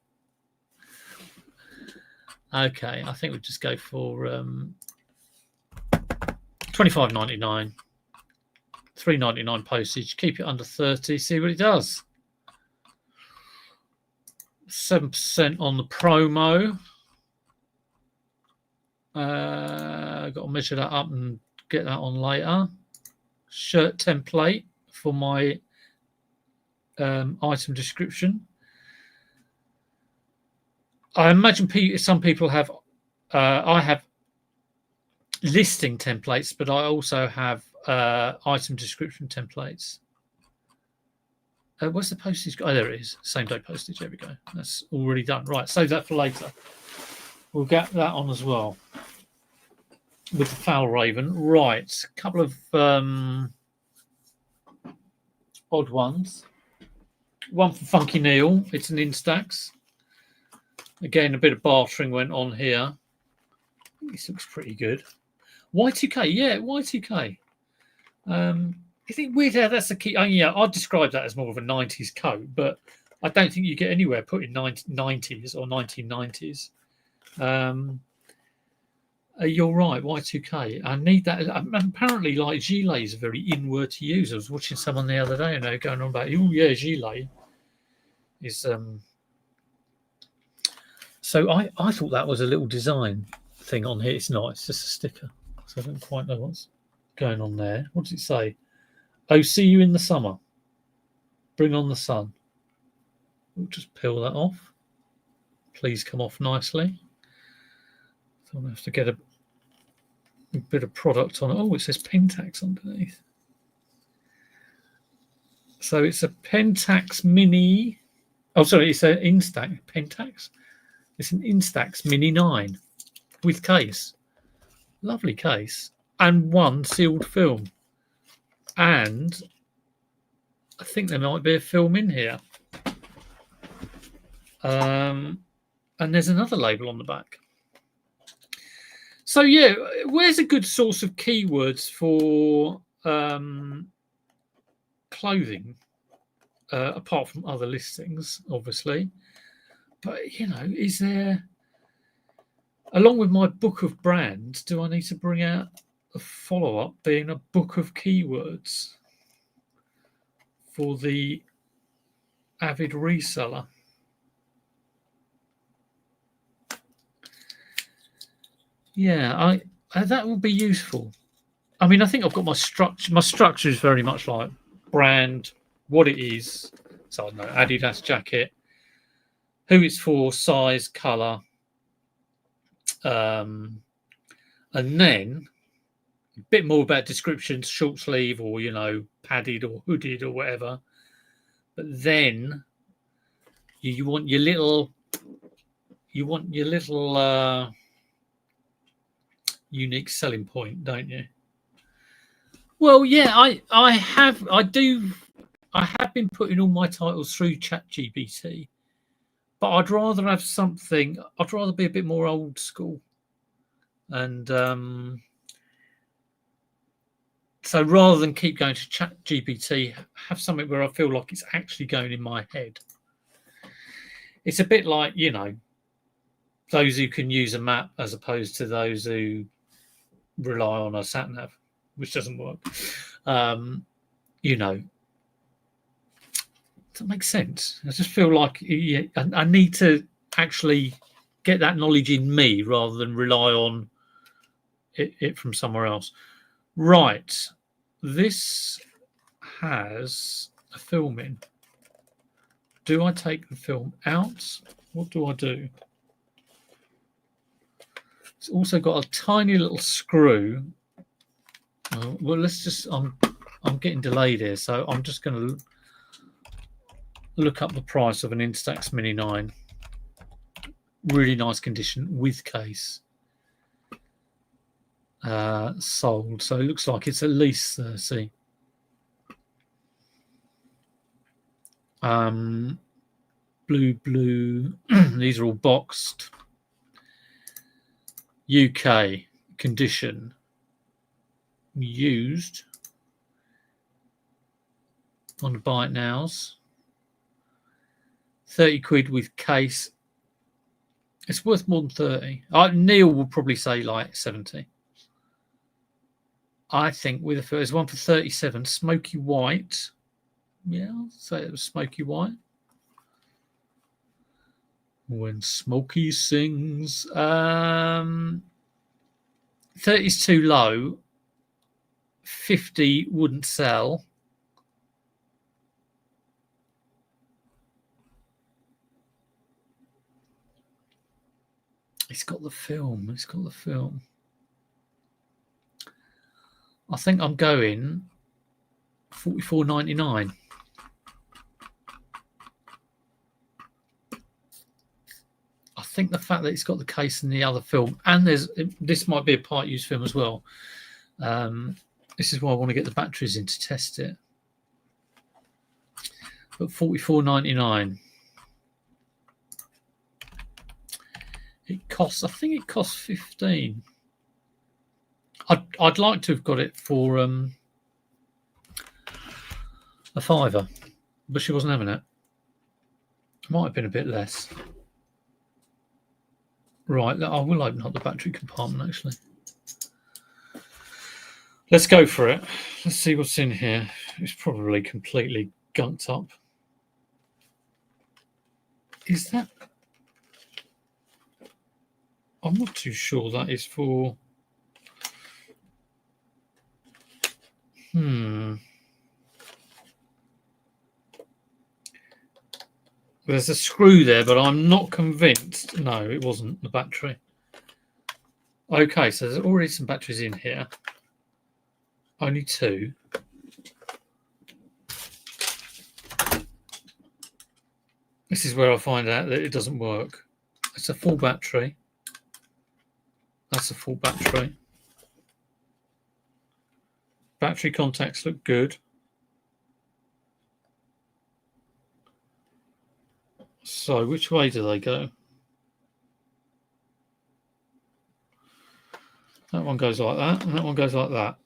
Okay, I think we'll just go for $25.99, $3.99 postage. Keep it under 30. See what it does. 7% on the promo. Got to measure that up and get that on later. Shirt template for my item description. I imagine some people have. I have listing templates, but I also have item description templates. What's the postage? Oh, there it is. Same day postage. There we go. That's already done. Right, save that for later. We'll get that on as well with the Fjallraven. Right, a couple of odd ones. One for Funky Neil. It's an Instax. Again, a bit of bartering went on here. This looks pretty good. Y2K, yeah, Y2K. Is it weird how that's the key? Oh, yeah, I'd describe that as more of a 90s coat, but I don't think you get anywhere putting 90s or 1990s. You're right, Y2K. I need that. Apparently, like, gilets are very inward to use. I was watching someone the other day and they were going on about, oh, yeah, gilet is. So I thought that was a little design thing on here. It's not. It's just a sticker. So I don't quite know what's going on there. What does it say? Oh, see you in the summer. Bring on the sun. We'll just peel that off. Please come off nicely. So I'm going to have to get a bit of product on it. Oh, it says Pentax underneath. So it's a Pentax Mini. Oh, sorry, it's an Instax. Pentax? It's an Instax Mini 9 with case. Lovely case. And one sealed film. And I think there might be a film in here. And there's another label on the back. So, yeah, where's a good source of keywords for clothing, apart from other listings, obviously? But, you know, is there, along with my book of brands, do I need to bring out a follow-up being a book of keywords for the avid reseller? Yeah, that will be useful. I mean, I think I've got my structure. My structure is very much like brand, what it is. So I don't know, Adidas jacket, who it's for, size, color, and then a bit more about descriptions, short sleeve or, you know, padded or hooded or whatever. But then you want your little unique selling point, don't you? Well, yeah, I have been putting all my titles through ChatGPT, but I'd rather have something. I'd rather be a bit more old school, and so rather than keep going to ChatGPT, have something where I feel like it's actually going in my head. It's a bit like, you know, those who can use a map as opposed to those who rely on a sat nav, which doesn't work. You know, does that make sense? I just feel like I need to actually get that knowledge in me rather than rely on it from somewhere else. Right, this has a film in. Do I take the film out? What do I do? It's also got a tiny little screw. Well, let's just. I'm getting delayed here, so I'm just going to look up the price of an Instax Mini 9. Really nice condition with case. Sold. So it looks like it's at least 30. Blue. These are all boxed. UK condition. Used on the buy it nows. 30 quid with case. It's worth more than 30. Neil will probably say like 70. I think with there's one for 37, smoky white. Yeah, I'll say it was smoky white. When Smokey sings. 30 is too low. 50 wouldn't sell. It's got the film. It's got the film. I think I'm going $44.99. I think the fact that it's got the case in the other film, and this might be a part use film as well. This is why I want to get the batteries in to test it. But $44.99. It costs. I think it costs 15. I'd like to have got it for a £5, but she wasn't having it. Might have been a bit less. Right, I will open up the battery compartment actually. Let's go for it. Let's see what's in here. It's probably completely gunked up. Is that? I'm not too sure that is for. There's a screw there, but I'm not convinced. No, it wasn't the battery. Okay, so there's already some batteries in here. Only 2. This is where I find out that it doesn't work. It's a full battery. That's a full battery. Battery contacts look good. So which way do they go? That one goes like that, and that one goes like that.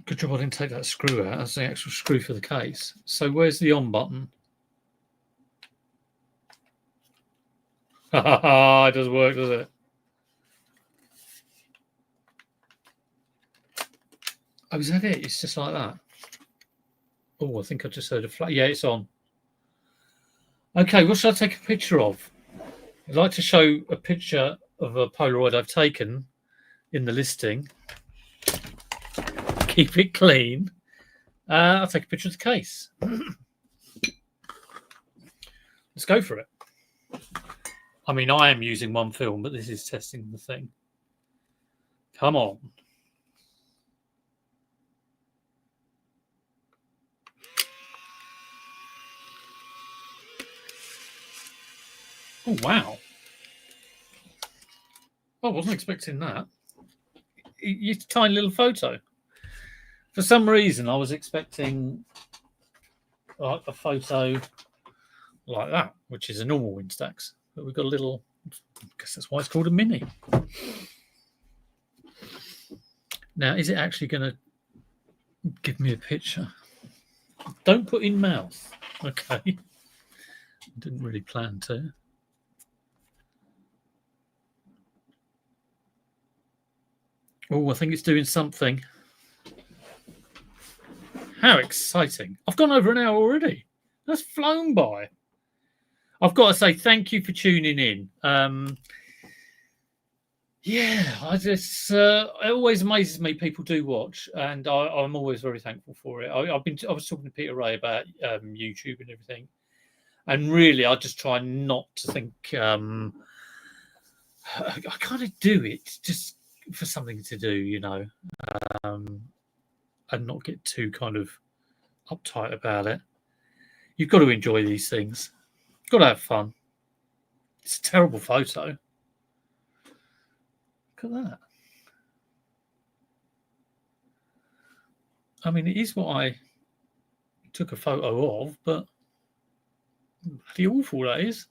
Good job I didn't take that screw out. That's the actual screw for the case. So where's the on button? It doesn't work, does it? Oh, is that it? It's just like that. Oh, I think I just heard a flat. Yeah, it's on. Okay, what should I take a picture of? I'd like to show a picture of a Polaroid I've taken in the listing. Keep it clean. I'll take a picture of the case. Let's go for it. I mean, I am using one film, but this is testing the thing. Come on. Oh, wow. I wasn't expecting that. It's a tiny little photo. For some reason, I was expecting like a photo like that, which is a normal Instax. But we've got a little, I guess that's why it's called a mini. Now, is it actually going to give me a picture? Don't put in mouth. Okay. Didn't really plan to. Oh, I think it's doing something. How exciting. I've gone over an hour already. That's flown by. I've got to say thank you for tuning in. It always amazes me people do watch, and I'm always very thankful for it. I was talking to Peter Ray about YouTube and everything, and really I just try not to think. I kind of do it just for something to do, you know, and not get too kind of uptight about it. You've got to enjoy these things. Got to have fun. It's a terrible photo. Look at that. I mean, it is what I took a photo of, but bloody awful that is.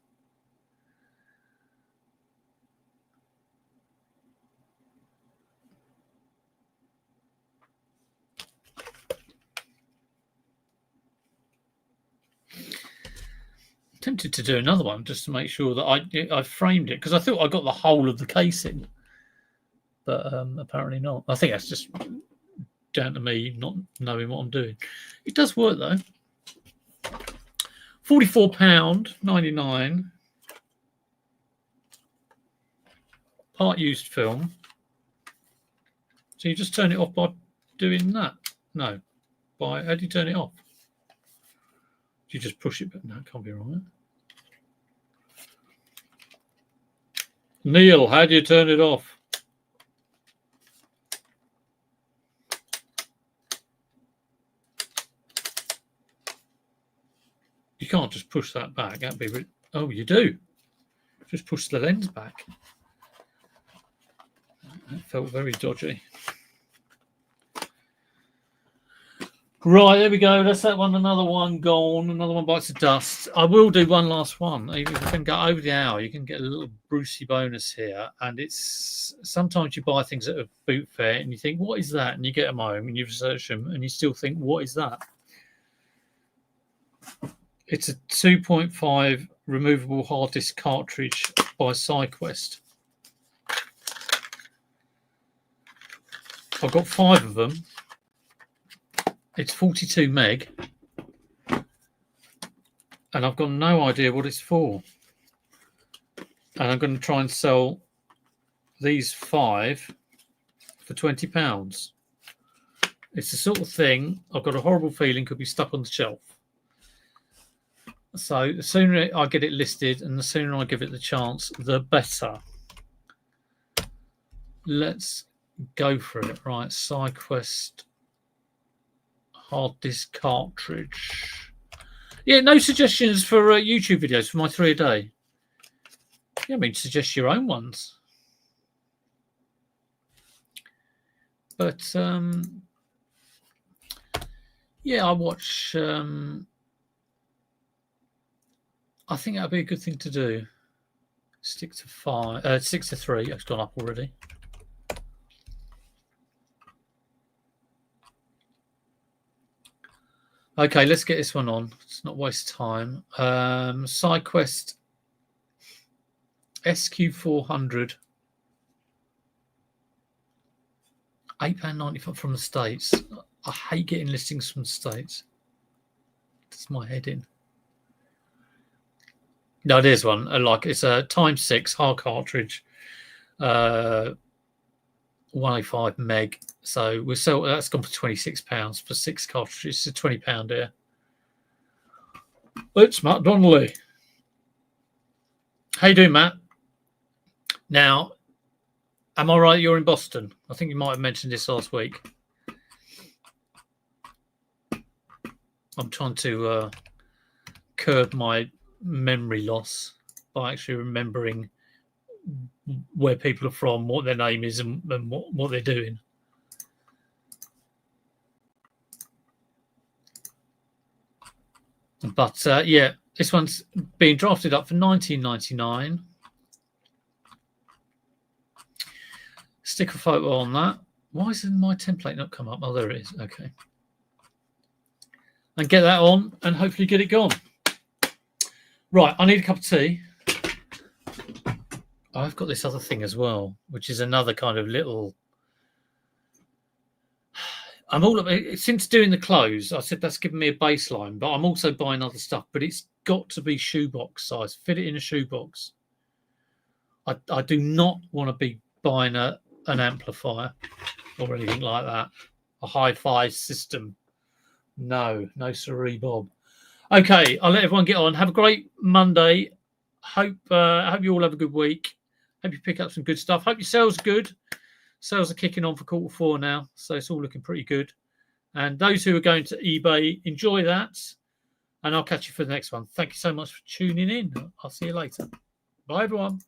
Tempted to do another one just to make sure that I framed it, because I thought I got the whole of the casing, but apparently not. I think that's just down to me not knowing what I'm doing. It does work though. £44.99. Part used film. So you just turn it off by doing that? No. How do you turn it off? Do you just push it? But no, it can't be right. Neil, how do you turn it off? You can't just push that back. That'd be. Oh, you do. Just push the lens back. That felt very dodgy. Right, there we go. That's that one. Another one gone. Another one bites the dust. I will do one last one. Even if we can go over the hour, you can get a little Brucey bonus here. And it's sometimes you buy things at a boot fair and you think, what is that? And you get them home and you research them and you still think, what is that? It's a 2.5 removable hard disk cartridge by SideQuest. I've got 5 of them. It's 42 meg. And I've got no idea what it's for. And I'm going to try and sell these 5 for £20. It's the sort of thing I've got a horrible feeling could be stuck on the shelf. So the sooner I get it listed and the sooner I give it the chance, the better. Let's go for it. Right, SideQuest hard disk cartridge. Yeah, no suggestions for YouTube videos for my 3 a day. Yeah, I mean, suggest your own ones. But yeah, I watch. I think that'd be a good thing to do. Stick to 5, 6 to 3. It's gone up already. Okay, let's get this one on. Let's not waste time. SideQuest SQ400. £8.95 from the States. I hate getting listings from the States. That's my head in. No, there's one. Like it's a x6 hard cartridge, 105 meg. So we sell that's gone for £26 for 6 cartridges. It's a £20 here. It's Matt Donnelly. How you doing, Matt? Now, am I right? You're in Boston. I think you might have mentioned this last week. I'm trying to curb my memory loss by actually remembering where people are from, what their name is, and what they're doing. But yeah, this one's being drafted up for $19.99. Stick a photo on that. Why isn't my template not come up? Oh, there it is. Okay. And get that on and hopefully get it gone. Right, I need a cup of tea. I've got this other thing as well, which is another kind of little... I'm all of it. Since doing the clothes, I said that's given me a baseline, but I'm also buying other stuff. But it's got to be shoebox size. Fit it in a shoebox. I do not want to be buying an amplifier or anything like that. A hi-fi system. No siree, Bob. Okay, I'll let everyone get on. Have a great Monday. Hope you all have a good week. Hope you pick up some good stuff. Hope your sales are good. Sales are kicking on for Q4 now, so it's all looking pretty good. And those who are going to eBay, enjoy that. And I'll catch you for the next one. Thank you so much for tuning in. I'll see you later. Bye, everyone.